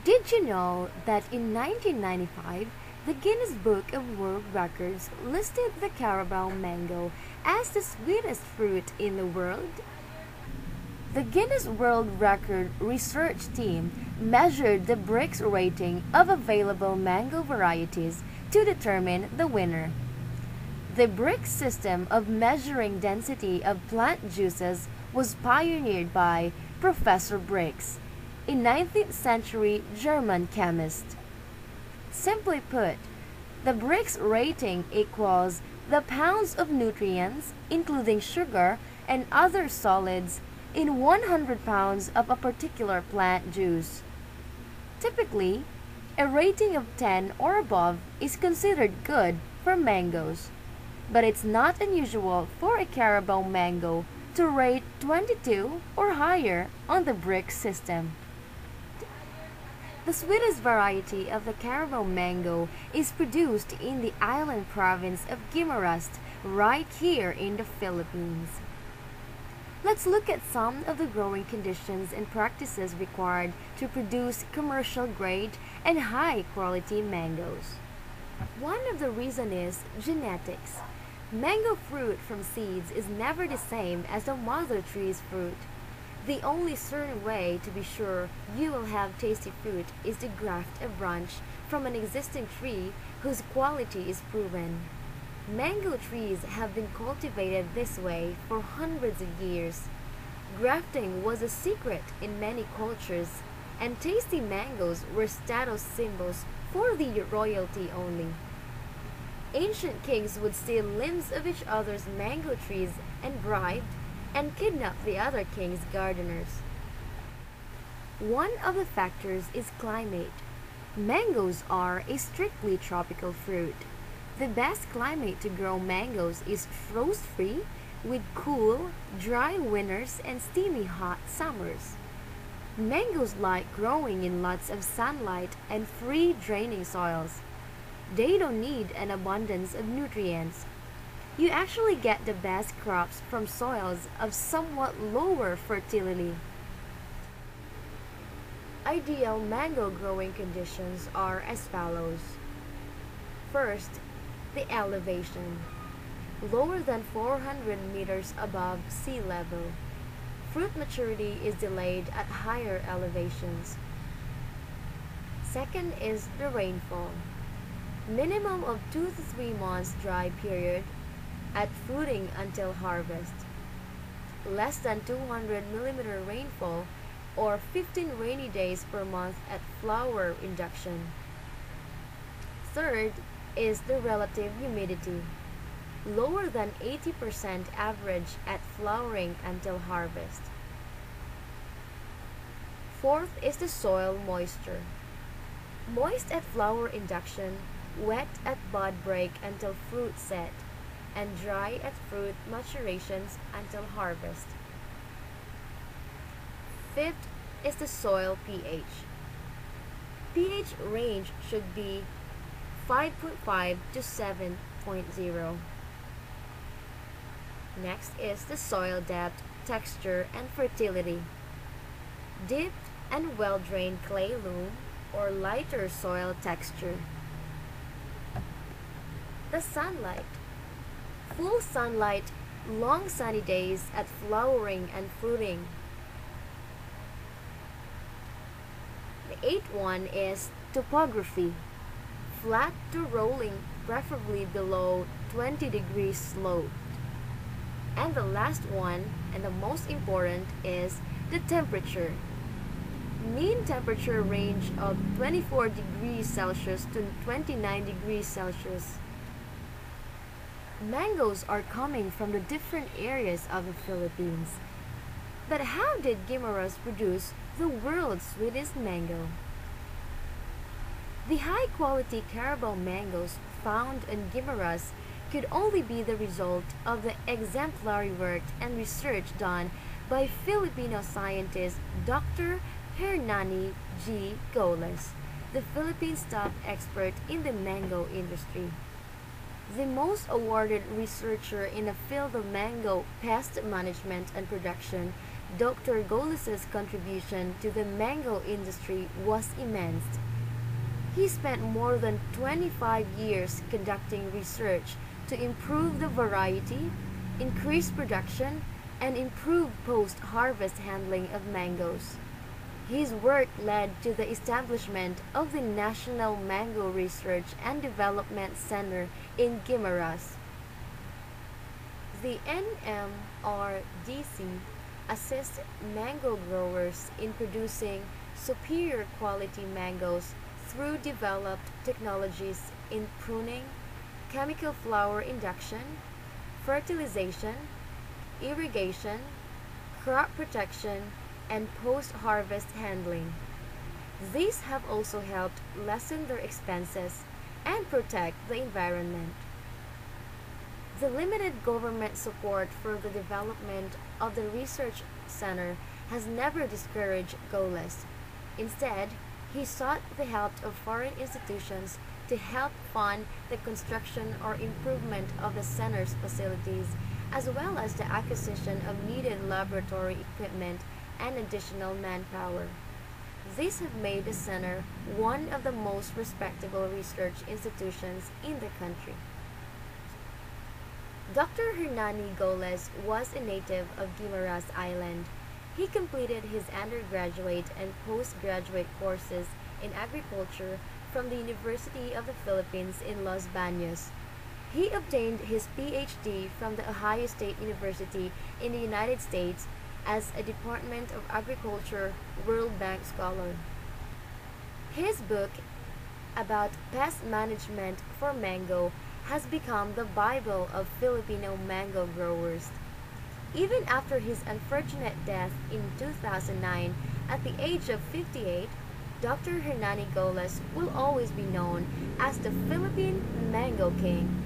Did you know that in 1995, the Guinness Book of World Records listed the Carabao Mango as the sweetest fruit in the world? The Guinness World Record research team measured the Brix rating of available mango varieties to determine the winner. The Brix system of measuring density of plant juices was pioneered by Professor Brix, a 19th century German chemist. Simply put, the Brix rating equals the pounds of nutrients, including sugar and other solids, in 100 pounds of a particular plant juice. Typically, a rating of 10 or above is considered good for mangoes, but it's not unusual for a Carabao mango to rate 22 or higher on the Brix system. The sweetest variety of the Carabao mango is produced in the island province of Guimaras, right here in the Philippines. Let's look at some of the growing conditions and practices required to produce commercial grade and high quality mangoes. One of the reasons is genetics. Mango fruit from seeds is never the same as the mother tree's fruit. The only certain way to be sure you will have tasty fruit is to graft a branch from an existing tree whose quality is proven. Mango trees have been cultivated this way for hundreds of years. Grafting was a secret in many cultures, and tasty mangoes were status symbols for the royalty only. Ancient kings would steal limbs of each other's mango trees and bribed and kidnap the other king's gardeners. One of the factors is climate. Mangoes are a strictly tropical fruit. The best climate to grow mangoes is frost-free, with cool, dry winters and steamy hot summers. Mangoes like growing in lots of sunlight and free draining soils. They don't need an abundance of nutrients. You actually get the best crops from soils of somewhat lower fertility. Ideal mango growing conditions are as follows. First, the elevation. Lower than 400 meters above sea level. Fruit maturity is delayed at higher elevations. Second is the rainfall. Minimum of 2 to 3 months dry period at fruiting until harvest. Less than 200 millimeter rainfall or 15 rainy days per month at flower induction. Third is the relative humidity. Lower than 80% average at flowering until harvest. Fourth is the soil moisture. Moist at flower induction, wet at bud break until fruit set, and dry at fruit maturations until harvest. Fifth is the soil pH. pH range should be 5.5 to 7.0. Next is the soil depth, texture, and fertility. Deep and well-drained clay loam or lighter soil texture. The sunlight. Full sunlight, long sunny days at flowering and fruiting. The eighth one is topography. Flat to rolling, preferably below 20 degrees slope. And the last one, and the most important, is the temperature. Mean temperature range of 24 degrees Celsius to 29 degrees Celsius. Mangoes are coming from the different areas of the Philippines. But how did Guimaras produce the world's sweetest mango? The high-quality Carabao mangoes found in Guimaras could only be the result of the exemplary work and research done by Filipino scientist Dr. Hernani G. Goles, the Philippines top expert in the mango industry. The most awarded researcher in the field of mango pest management and production, Dr. Goles's contribution to the mango industry was immense. He spent more than 25 years conducting research to improve the variety, increase production, and improve post-harvest handling of mangoes. His work led to the establishment of the National Mango Research and Development Center in Guimaras. The NMRDC assists mango growers in producing superior quality mangoes through developed technologies in pruning, chemical flower induction, fertilization, irrigation, crop protection, and post-harvest handling. These have also helped lessen their expenses and protect the environment. The limited government support for the development of the research center has never discouraged Goles. Instead, he sought the help of foreign institutions to help fund the construction or improvement of the center's facilities, as well as the acquisition of needed laboratory equipment and additional manpower. These have made the center one of the most respectable research institutions in the country. Dr. Hernani Goles was a native of Guimaras Island. He completed his undergraduate and postgraduate courses in agriculture from the University of the Philippines in Los Baños. He obtained his PhD from the Ohio State University in the United States as a Department of Agriculture World Bank Scholar. His book about pest management for mango has become the Bible of Filipino mango growers. Even after his unfortunate death in 2009 at the age of 58, Dr. Hernani Goles will always be known as the Philippine Mango King.